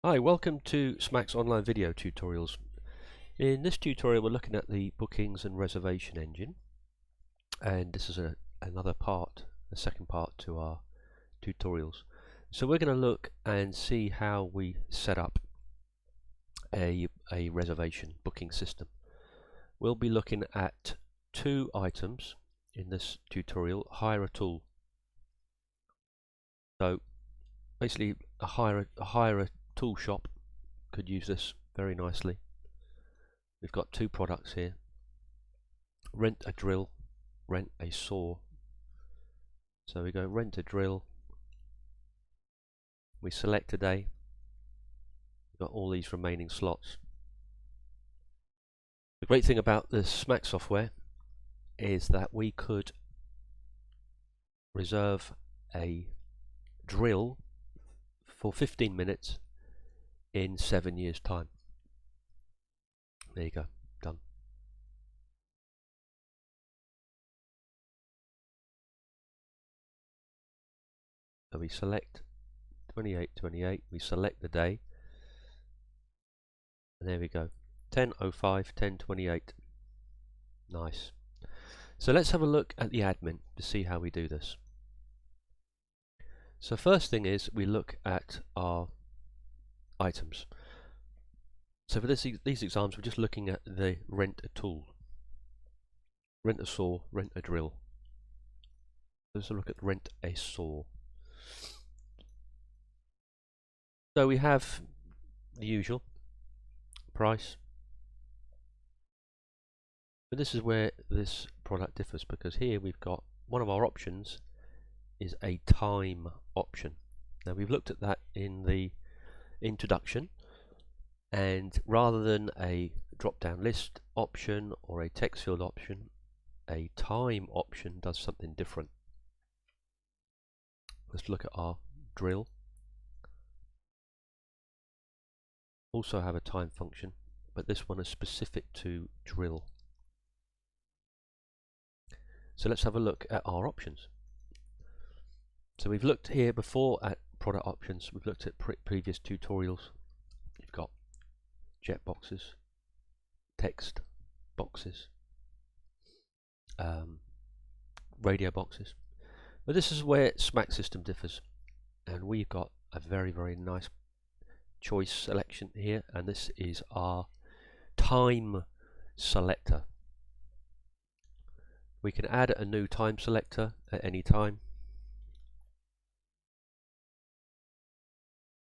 Hi, welcome to SMAC's online video tutorials. In this tutorial we're looking at the bookings and reservation engine, and this is another part, the second part to our tutorials. So we're going to look and see how we set up a reservation booking system. We'll be looking at two items in this tutorial. Hire a tool. So basically a hire a tool shop could use this very nicely. We've got two products here: rent a drill, rent a saw. So we go rent a drill, we select a day, we've got all these remaining slots. The great thing about the SMAC software is that we could reserve a drill for 15 minutes in 7 years time. There you go, done. So we select 28, we select the day, and there we go, 10:05, 10:28. Nice. So let's have a look at the admin to see how we do this. So first thing is we look at our items. So for these exams, we're just looking at the rent a tool, rent a saw, rent a drill. Let's look at rent a saw. So we have the usual price, but this is where this product differs, because here we've got one of our options is a time option. Now we've looked at that in the introduction, and rather than a drop down list option or a text field option, a time option does something different. Let's look at our drill. Also have a time function, but this one is specific to drill. So let's have a look at our options. So we've looked here before at product options, we've looked at previous tutorials. You've got jet boxes, text boxes, radio boxes, but this is where SMAC system differs, and we've got a very nice choice selection here, and this is our time selector. We can add a new time selector at any time.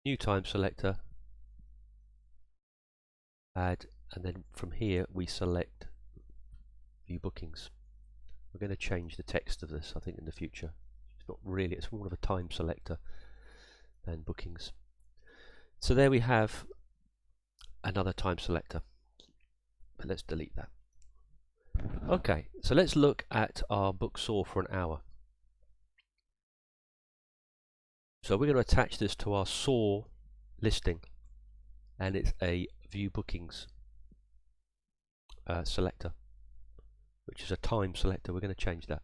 New time selector, add, and then from here we select view bookings. We're going to change the text of this, I think, in the future. It's not really, it's more of a time selector than bookings. So there we have another time selector, but let's delete that. Okay, so let's look at our book saw for an hour. So we're going to attach this to our saw listing, and it's a view bookings selector, which is a time selector. We're going to change that.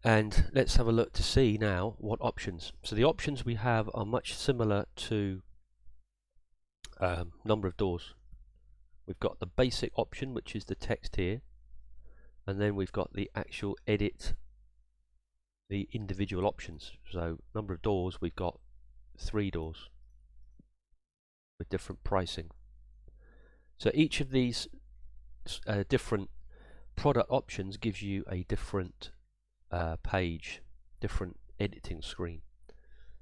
And let's have a look to see now what options. So the options we have are much similar to number of doors. We've got the basic option, which is the text here, and then we've got the actual edit, the individual options. So number of doors, we've got 3 doors with different pricing. So each of these different product options gives you a different page, different editing screen.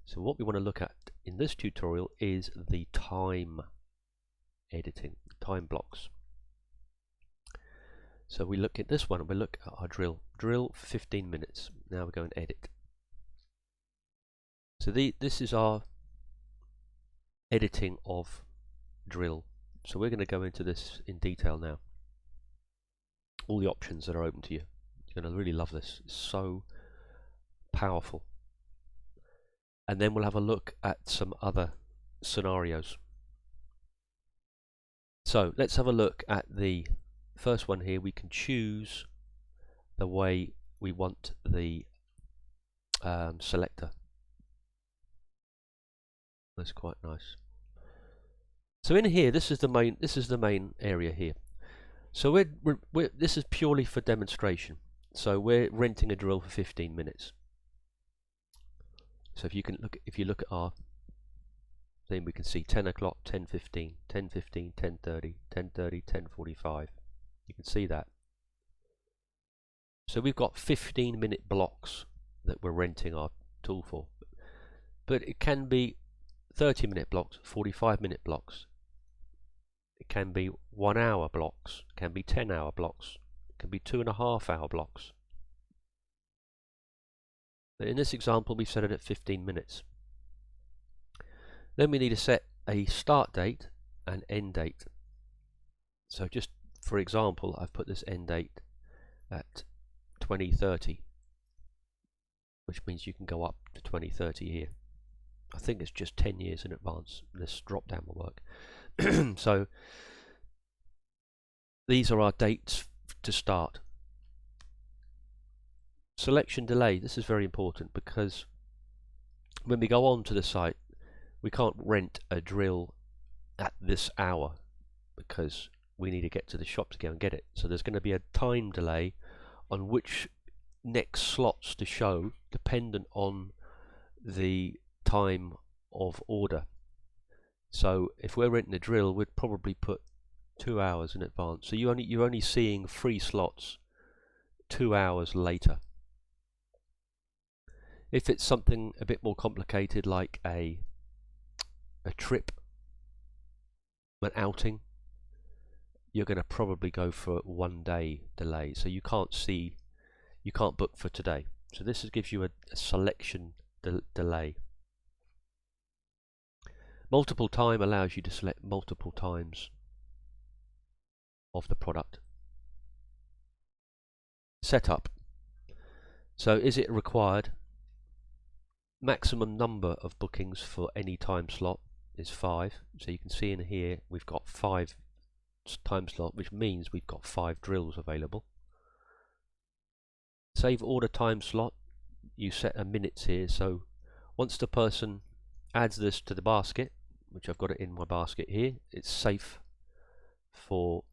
So what we want to look at in this tutorial is the time editing, time blocks. So we look at this one, and we look at our drill for 15 minutes. Now we go and edit. So this is our editing of drill. So we're going to go into this in detail now. All the options that are open to you. You're going to really love this. It's so powerful. And then we'll have a look at some other scenarios. So let's have a look at the first one here. We can choose the way we want the selector. That's quite nice. So in here, this is the main area here. So this is purely for demonstration. So we're renting a drill for 15 minutes. So if you look at our thing, we can see 10 o'clock, 10:15, 10:15, 10:30, 10:30, 10:45. You can see that. So we've got 15-minute blocks that we're renting our tool for. But it can be 30-minute blocks, 45-minute blocks. It can be 1 hour blocks, it can be 10-hour blocks, it can be 2.5-hour blocks. But in this example, we've set it at 15 minutes. Then we need to set a start date and end date. So just for example, I've put this end date at 2030, which means you can go up to 2030 here. I think it's just 10 years in advance. This drop down will work. So these are our dates to start. Selection delay. This is very important because when we go on to the site, we can't rent a drill at this hour because we need to get to the shop to go and get it. So there's going to be a time delay on which next slots to show dependent on the time of order. So if we're renting a drill, we'd probably put 2 hours in advance. So you're only seeing 3 slots 2 hours later. If it's something a bit more complicated like a trip, an outing, you're going to probably go for 1 day delay. So you can't book for today. So this gives you a selection delay. Multiple time allows you to select multiple times of the product. Setup. So is it required? Maximum number of bookings for any time slot is 5. So you can see in here we've got 5 time slot, which means we've got 5 drills available. Save order time slot. You set a minutes here. So once the person adds this to the basket, which I've got it in my basket here, it's safe for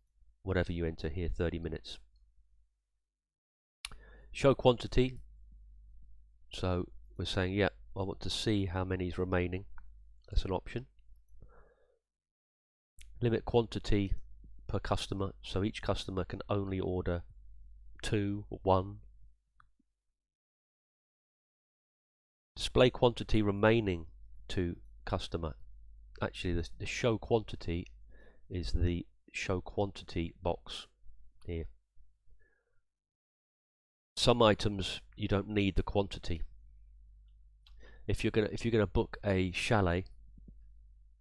whatever you enter here, 30 minutes. Show quantity. So we're saying, yeah, I want to see how many is remaining. That's an option. Limit quantity per customer. So each customer can only order 2 or 1. Display quantity remaining to customer. Actually, the show quantity is the show quantity box here. Some items you don't need the quantity. If you're gonna book a chalet,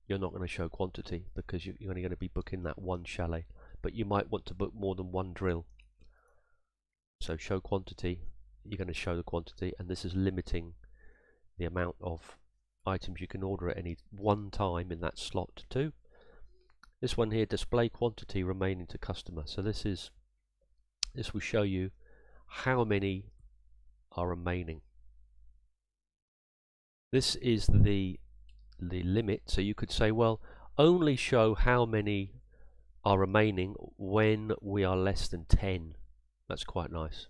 you're not going to show quantity because you're only going to be booking that 1 chalet. But you might want to book more than 1 drill. So show quantity, you're going to show the quantity, and this is limiting the amount of items you can order at any one time in that slot too. This one here, display quantity remaining to customer. So this will show you how many are remaining. This is the limit. So you could say, well, only show how many are remaining when we are less than 10. That's quite nice.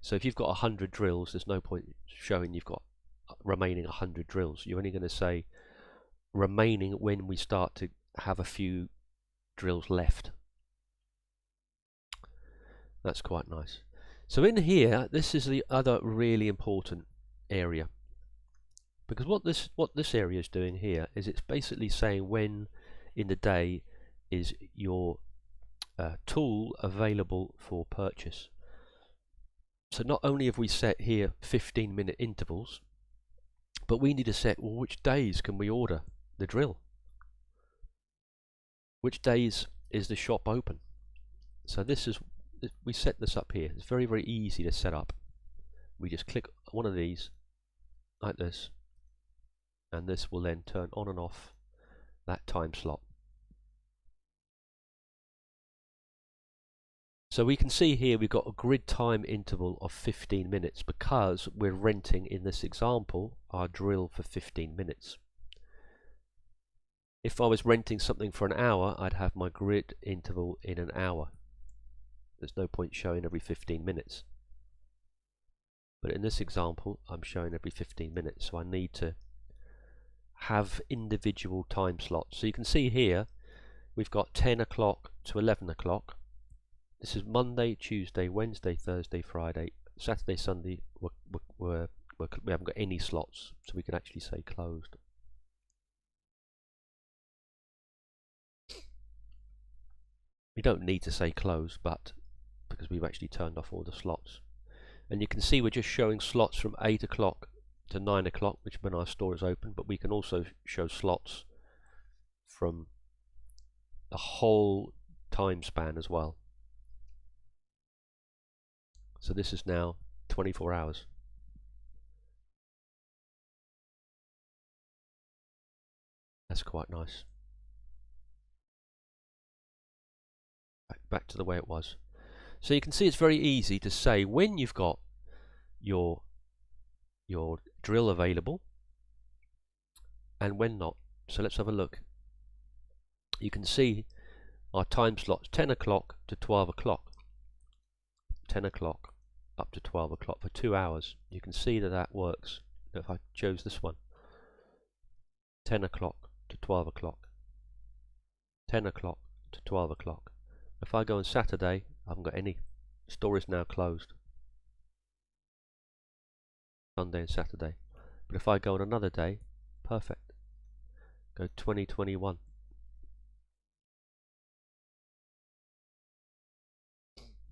So if you've got 100 drills, there's no point showing you've got remaining 100 drills. You're only going to say remaining when we start to have a few drills left. That's quite nice. So in here, this is the other really important area, because what this area is doing here is it's basically saying when in the day is your tool available for purchase. So not only have we set here 15-minute intervals, but we need to set, well, which days can we order the drill? Which days is the shop open? So we set this up here. It's very, very easy to set up. We just click one of these like this, and this will then turn on and off that time slot. So we can see here we've got a grid time interval of 15 minutes because we're renting, in this example, our drill for 15 minutes. If I was renting something for an hour, I'd have my grid interval in an hour. There's no point showing every 15 minutes. But in this example, I'm showing every 15 minutes, so I need to have individual time slots. So you can see here, we've got 10 o'clock to 11 o'clock. This is Monday, Tuesday, Wednesday, Thursday, Friday, Saturday, Sunday. We haven't got any slots, so we can actually say closed. We don't need to say closed, but because we've actually turned off all the slots. And you can see we're just showing slots from 8 o'clock to 9 o'clock, which when our store is open, but we can also show slots from the whole time span as well. So this is now 24 hours. That's quite nice. Back to the way it was. So you can see it's very easy to say when you've got your drill available and when not. So let's have a look. You can see our time slots 10 o'clock to 12 o'clock. 10 o'clock up to 12 o'clock for 2 hours. You can see that that works. If I chose this one, 10 o'clock to 12 o'clock. 10 o'clock to 12 o'clock. If I go on Saturday, I haven't got any. Store is now closed. Sunday and Saturday. But if I go on another day, perfect. Go 2021.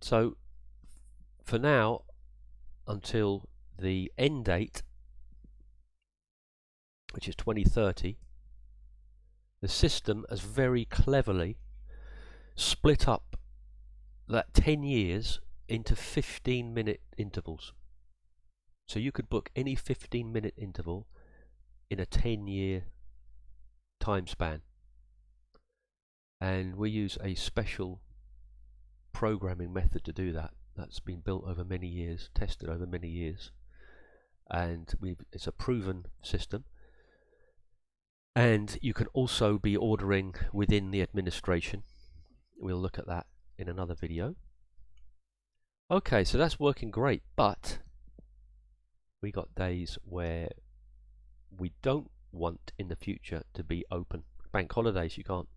So for now, until the end date, which is 2030, the system has very cleverly split up that 10 years into 15-minute intervals. So you could book any 15-minute interval in a 10-year time span. And we use a special programming method to do that. That's been built over many years, tested over many years. And it's a proven system. And you can also be ordering within the administration. We'll look at that in another video. Okay, so that's working great, but we got days where we don't want in the future to be open. Bank holidays, you can't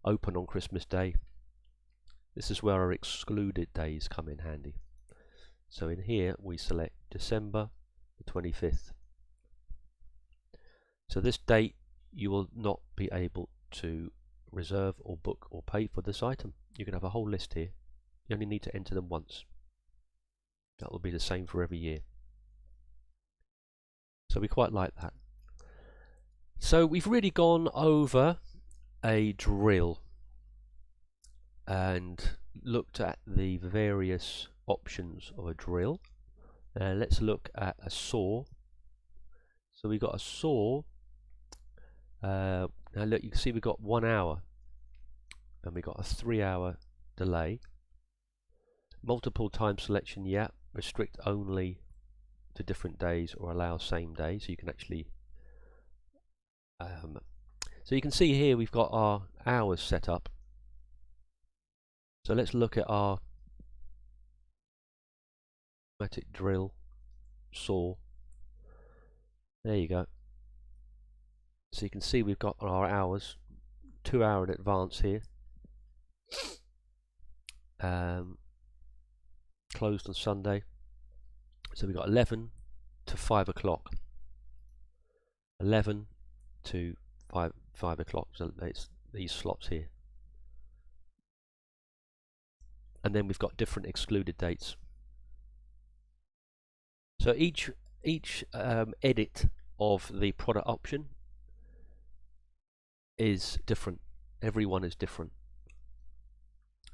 open on Christmas Day. This is where our excluded days come in handy. So in here we select December the 25th. So this date you will not be able to reserve or book or pay for this item. You can have a whole list here. You only need to enter them once. That will be the same for every year. So we quite like that. So we've really gone over a drill and looked at the various options of a drill. Let's look at a saw. So we got a saw. Now look, you can see we've got 1 hour and we got a 3-hour delay. Multiple time selection, yeah. Restrict only to different days or allow same day, so you can actually so you can see here we've got our hours set up. So let's look at our automatic drill saw. There you go. So you can see we've got our hours 2 hour in advance here. Closed on Sunday. So we've got 11 to 5 o'clock. 11 to 5 o'clock. So it's these slots here. And then we've got different excluded dates. So each edit of the product option is different. Every one is different.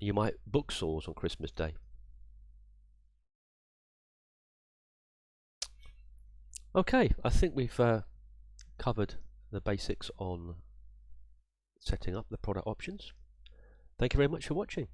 You might book saws on Christmas Day. Okay, I think we've covered the basics on setting up the product options. Thank you very much for watching.